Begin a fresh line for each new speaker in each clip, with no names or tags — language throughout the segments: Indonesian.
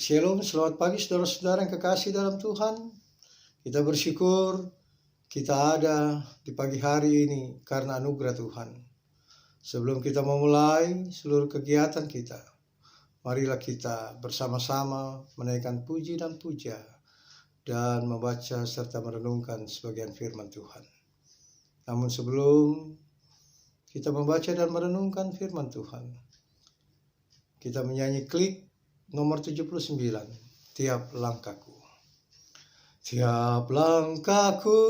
Shalom, selamat pagi saudara-saudara yang kekasih dalam Tuhan. Kita bersyukur kita ada di pagi hari ini karena anugerah Tuhan. Sebelum kita memulai seluruh kegiatan kita, marilah kita bersama-sama menaikkan puji dan puja dan membaca serta merenungkan sebagian firman Tuhan. Namun sebelum kita membaca dan merenungkan firman Tuhan, kita menyanyi klik nomor 79, tiap langkahku. Tiap langkahku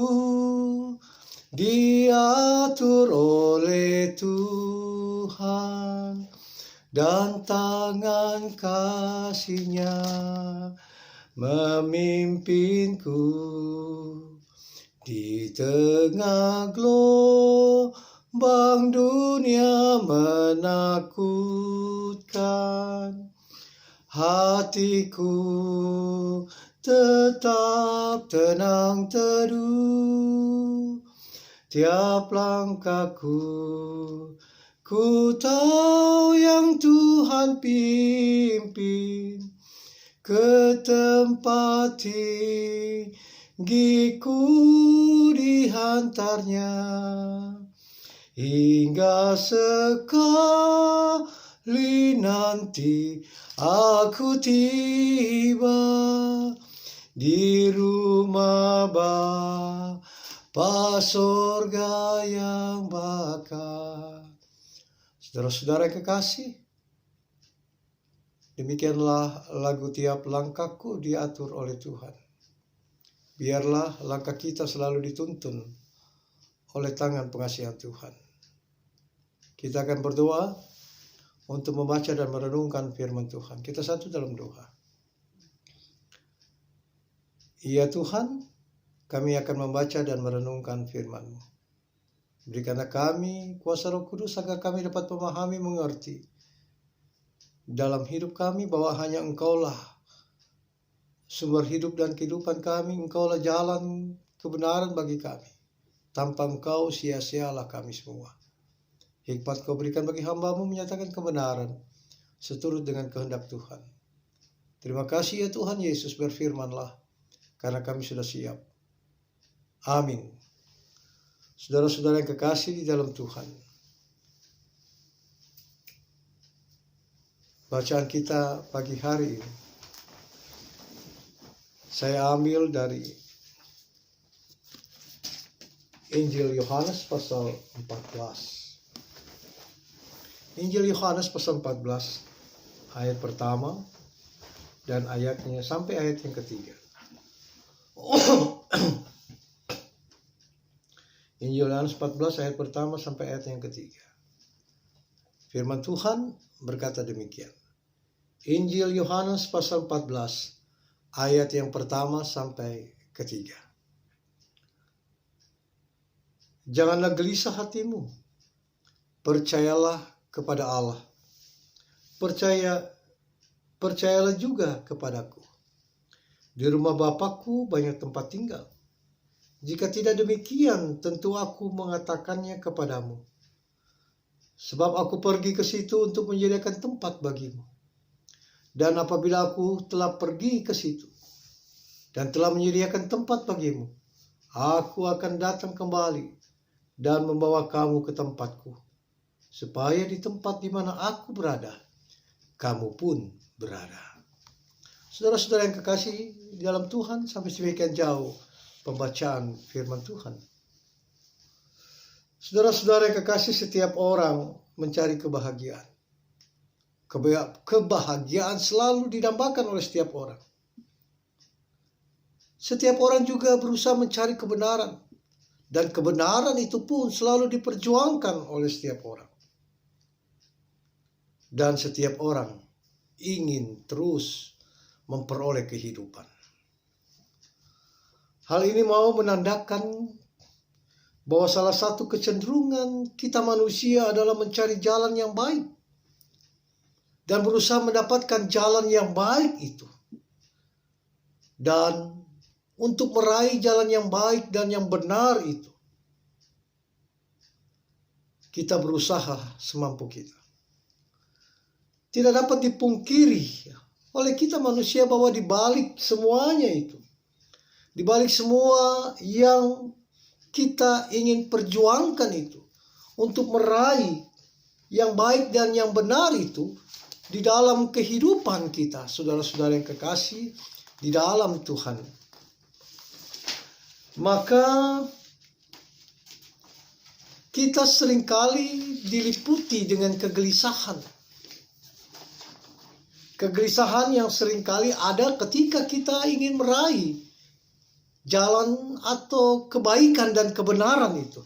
diatur oleh Tuhan, dan tangan kasih-Nya memimpinku di tengah gelombang dunia menakutkan. Hatiku tetap tenang teduh, tiap langkahku ku tahu yang Tuhan pimpin ke tempat tinggiku dihantarnya, hingga sekali nanti aku tiba di rumah Bapa sorga yang bakal. Saudara-saudara yang kekasih, demikianlah lagu tiap langkahku diatur oleh Tuhan. Biarlah langkah kita selalu dituntun oleh tangan pengasihan Tuhan. Kita akan berdoa untuk membaca dan merenungkan firman Tuhan. Kita satu dalam doa. Ya Tuhan, kami akan membaca dan merenungkan firman-Mu. Berikanlah kami kuasa Roh Kudus agar kami dapat memahami, mengerti dalam hidup kami bahwa hanya Engkaulah sumber hidup dan kehidupan kami. Engkaulah jalan kebenaran bagi kami. Tanpa Engkau sia-sialah kami semua. Hikmat Kau berikan bagi hamba-Mu menyatakan kebenaran seturut dengan kehendak Tuhan. Terima kasih ya Tuhan Yesus, berfirmanlah karena kami sudah siap. Amin. Saudara-saudara yang kekasih di dalam Tuhan, bacaan kita pagi hari ini saya ambil dari Injil Yohanes pasal 14. Injil Yohanes pasal 14 ayat pertama dan ayatnya sampai ayat yang ketiga. Injil Yohanes 14 ayat pertama sampai ayat yang ketiga. Firman Tuhan berkata demikian. Injil Yohanes pasal 14 ayat yang pertama sampai ketiga. Janganlah gelisah hatimu, percayalah kepada Allah. Percayalah juga kepadaku. Di rumah Bapakku banyak tempat tinggal. Jika tidak demikian, tentu aku mengatakannya kepadamu. Sebab aku pergi ke situ untuk menyediakan tempat bagimu. Dan apabila aku telah pergi ke situ dan telah menyediakan tempat bagimu, aku akan datang kembali dan membawa kamu ke tempatku, supaya di tempat di mana aku berada, kamu pun berada. Saudara-saudara yang kekasih di dalam Tuhan, sampai sebagian jauh pembacaan firman Tuhan. Saudara-saudara yang kekasih, setiap orang mencari kebahagiaan. Kebahagiaan selalu didambakan oleh setiap orang. Setiap orang juga berusaha mencari kebenaran. Dan kebenaran itu pun selalu diperjuangkan oleh setiap orang. Dan setiap orang ingin terus memperoleh kehidupan. Hal ini mau menandakan bahwa salah satu kecenderungan kita manusia adalah mencari jalan yang baik. Dan berusaha mendapatkan jalan yang baik itu. Dan untuk meraih jalan yang baik dan yang benar itu, kita berusaha semampu kita. Tidak dapat dipungkiri oleh kita manusia bahwa di balik semuanya itu, di balik semua yang kita ingin perjuangkan itu untuk meraih yang baik dan yang benar itu di dalam kehidupan kita, saudara-saudara yang kekasih di dalam Tuhan, maka kita seringkali diliputi dengan kegelisahan. Kegelisahan yang seringkali ada ketika kita ingin meraih jalan atau kebaikan dan kebenaran itu.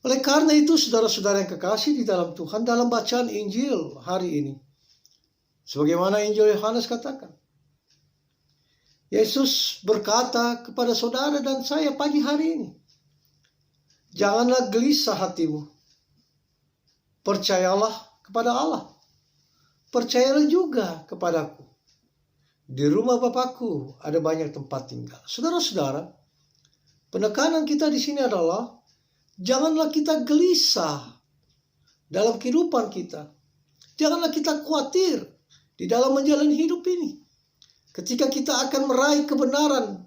Oleh karena itu, saudara-saudara yang kekasih di dalam Tuhan, dalam bacaan Injil hari ini, sebagaimana Injil Yohanes katakan, Yesus berkata kepada saudara dan saya pagi hari ini, janganlah gelisah hatimu, percayalah kepada Allah, percayalah juga kepadaku. Di rumah Bapakku ada banyak tempat tinggal. Saudara-saudara, penekanan kita di sini adalah janganlah kita gelisah dalam kehidupan kita. Janganlah kita khawatir di dalam menjalani hidup ini. Ketika kita akan meraih kebenaran,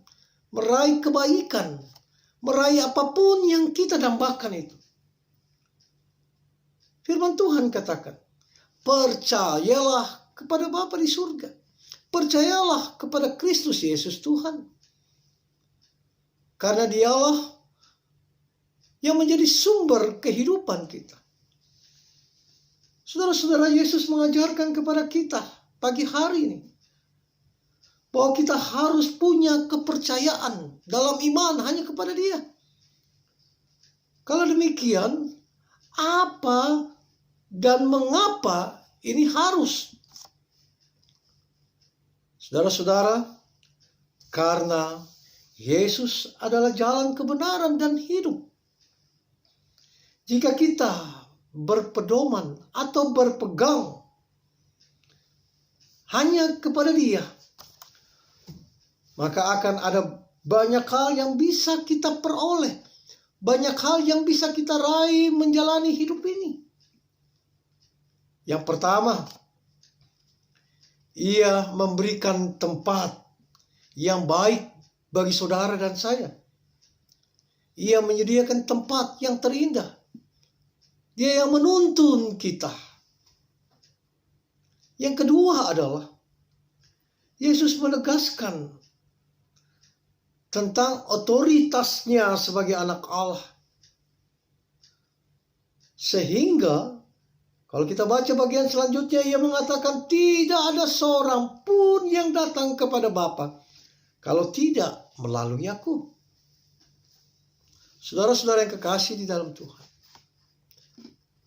meraih kebaikan, meraih apapun yang kita dambakan itu. Firman Tuhan katakan, percayalah kepada Bapa di surga. Percayalah kepada Kristus Yesus Tuhan. Karena Dialah yang menjadi sumber kehidupan kita. Saudara-saudara, Yesus mengajarkan kepada kita pagi hari ini bahwa kita harus punya kepercayaan dalam iman hanya kepada Dia. Kalau demikian, apa dan mengapa ini harus? Saudara-saudara, karena Yesus adalah jalan kebenaran dan hidup. Jika kita berpedoman atau berpegang hanya kepada Dia, maka akan ada banyak hal yang bisa kita peroleh, banyak hal yang bisa kita raih menjalani hidup ini. Yang pertama, Ia memberikan tempat yang baik bagi saudara dan saya. Ia menyediakan tempat yang terindah. Dia yang menuntun kita. Yang kedua adalah Yesus menegaskan tentang otoritasnya sebagai anak Allah. Sehingga kalau kita baca bagian selanjutnya, Ia mengatakan tidak ada seorang pun yang datang kepada Bapa kalau tidak melalui aku. Saudara-saudara yang kekasih di dalam Tuhan,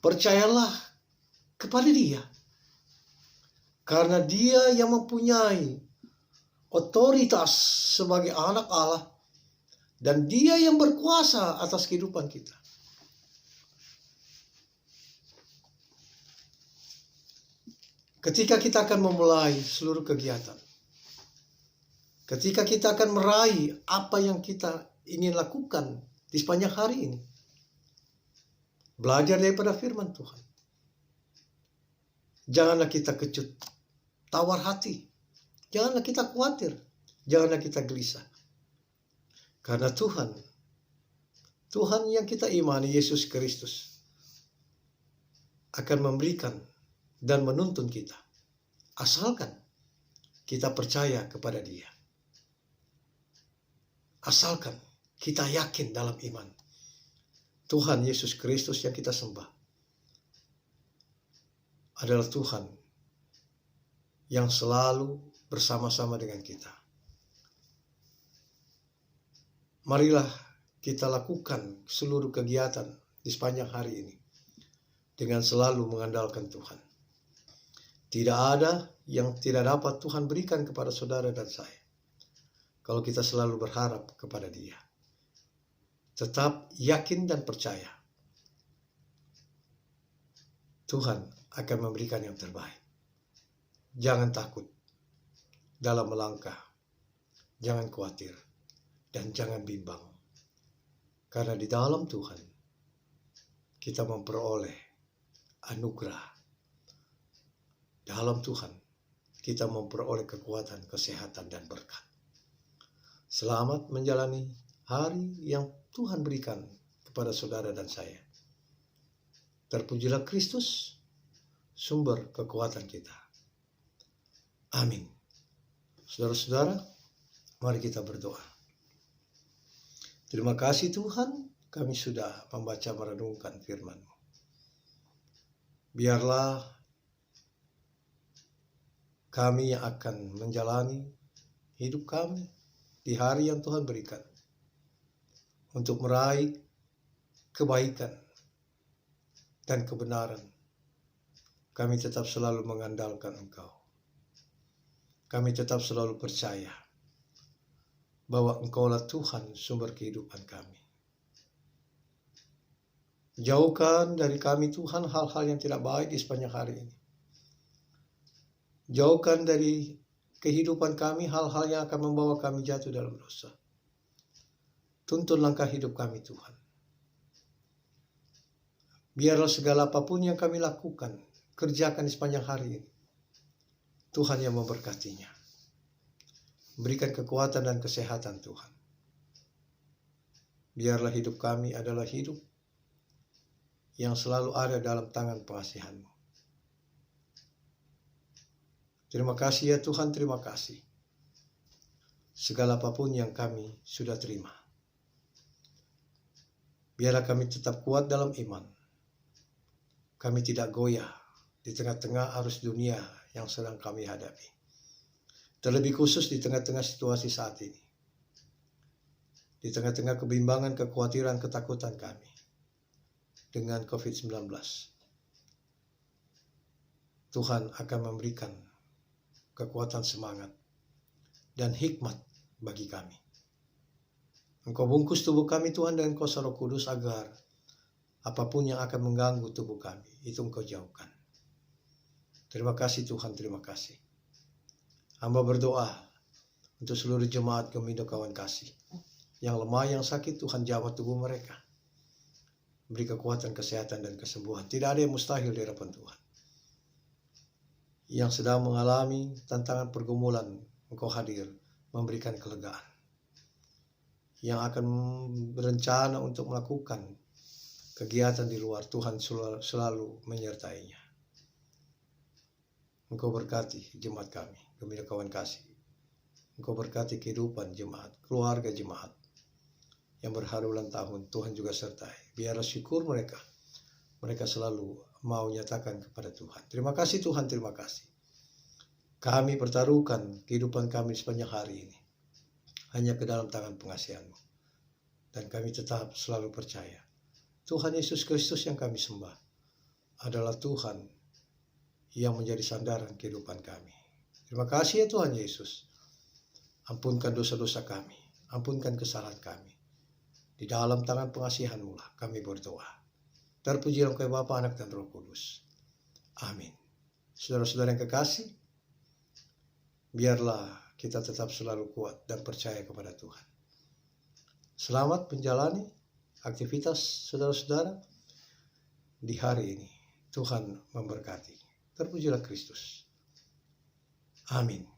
percayalah kepada Dia. Karena Dia yang mempunyai otoritas sebagai anak Allah. Dan Dia yang berkuasa atas kehidupan kita. Ketika kita akan memulai seluruh kegiatan, ketika kita akan meraih apa yang kita ingin lakukan di sepanjang hari ini, belajar daripada firman Tuhan. Janganlah kita kecut, tawar hati. Janganlah kita khawatir, janganlah kita gelisah. Karena Tuhan yang kita imani, Yesus Kristus, akan memberikan dan menuntun kita, asalkan kita percaya kepada Dia, asalkan kita yakin dalam iman. Tuhan Yesus Kristus yang kita sembah adalah Tuhan yang selalu bersama-sama dengan kita. Marilah kita lakukan seluruh kegiatan di sepanjang hari ini dengan selalu mengandalkan Tuhan. Tidak ada yang tidak dapat Tuhan berikan kepada saudara dan saya kalau kita selalu berharap kepada Dia. Tetap yakin dan percaya Tuhan akan memberikan yang terbaik. Jangan takut dalam melangkah, jangan khawatir, dan jangan bimbang. Karena di dalam Tuhan kita memperoleh anugerah. Dalam Tuhan kita memperoleh kekuatan, kesehatan, dan berkat. Selamat menjalani hari yang Tuhan berikan kepada saudara dan saya. Terpujilah Kristus, sumber kekuatan kita. Amin. Saudara-saudara, mari kita berdoa. Terima kasih Tuhan, kami sudah membaca merenungkan firman-Mu. Biarlah kami yang akan menjalani hidup kami di hari yang Tuhan berikan untuk meraih kebaikan dan kebenaran. Kami tetap selalu mengandalkan Engkau. Kami tetap selalu percaya bahwa Engkaulah Tuhan sumber kehidupan kami. Jauhkan dari kami Tuhan hal-hal yang tidak baik di sepanjang hari ini. Jauhkan dari kehidupan kami hal-hal yang akan membawa kami jatuh dalam dosa. Tuntun langkah hidup kami Tuhan. Biarlah segala apapun yang kami lakukan, kerjakan di sepanjang hari ini, Tuhan yang memberkatinya. Berikan kekuatan dan kesehatan Tuhan. Biarlah hidup kami adalah hidup yang selalu ada dalam tangan pengasihan-Mu. Terima kasih ya Tuhan, terima kasih. Segala apapun yang kami sudah terima. Biarlah kami tetap kuat dalam iman. Kami tidak goyah di tengah-tengah arus dunia yang sedang kami hadapi. Terlebih khusus di tengah-tengah situasi saat ini. Di tengah-tengah kebimbangan, kekhawatiran, ketakutan kami dengan COVID-19. Tuhan akan memberikan kekuatan semangat dan hikmat bagi kami. Engkau bungkus tubuh kami Tuhan dengan Kuasa Roh Kudus agar apapun yang akan mengganggu tubuh kami, itu Engkau jauhkan. Terima kasih Tuhan, terima kasih. Hamba berdoa untuk seluruh jemaat Gemindo Kawan Kasih. Yang lemah, yang sakit, Tuhan jamah tubuh mereka. Beri kekuatan, kesehatan, dan kesembuhan. Tidak ada yang mustahil di hadapan Tuhan. Yang sedang mengalami tantangan pergumulan, Engkau hadir memberikan kelegaan. Yang akan berencana untuk melakukan kegiatan di luar, Tuhan selalu menyertainya. Engkau berkati jemaat kami, Gemindo Kawan Kasih. Engkau berkati kehidupan jemaat, keluarga jemaat yang berharu ulang tahun, Tuhan juga sertai. Biarlah syukur mereka selalu mau nyatakan kepada Tuhan. Terima kasih Tuhan, terima kasih. Kami pertaruhkan kehidupan kami sepanjang hari ini hanya ke dalam tangan pengasihan-Mu. Dan kami tetap selalu percaya Tuhan Yesus Kristus yang kami sembah adalah Tuhan yang menjadi sandaran kehidupan kami. Terima kasih ya Tuhan Yesus. Ampunkan dosa-dosa kami, ampunkan kesalahan kami. Di dalam tangan pengasihan-Mu lah kami berdoa. Terpujilah Engkau Bapa, Anak, dan Roh Kudus. Amin. Saudara-saudara yang kekasih, biarlah kita tetap selalu kuat dan percaya kepada Tuhan. Selamat menjalani aktivitas saudara-saudara di hari ini. Tuhan memberkati. Terpujilah Kristus. Amin.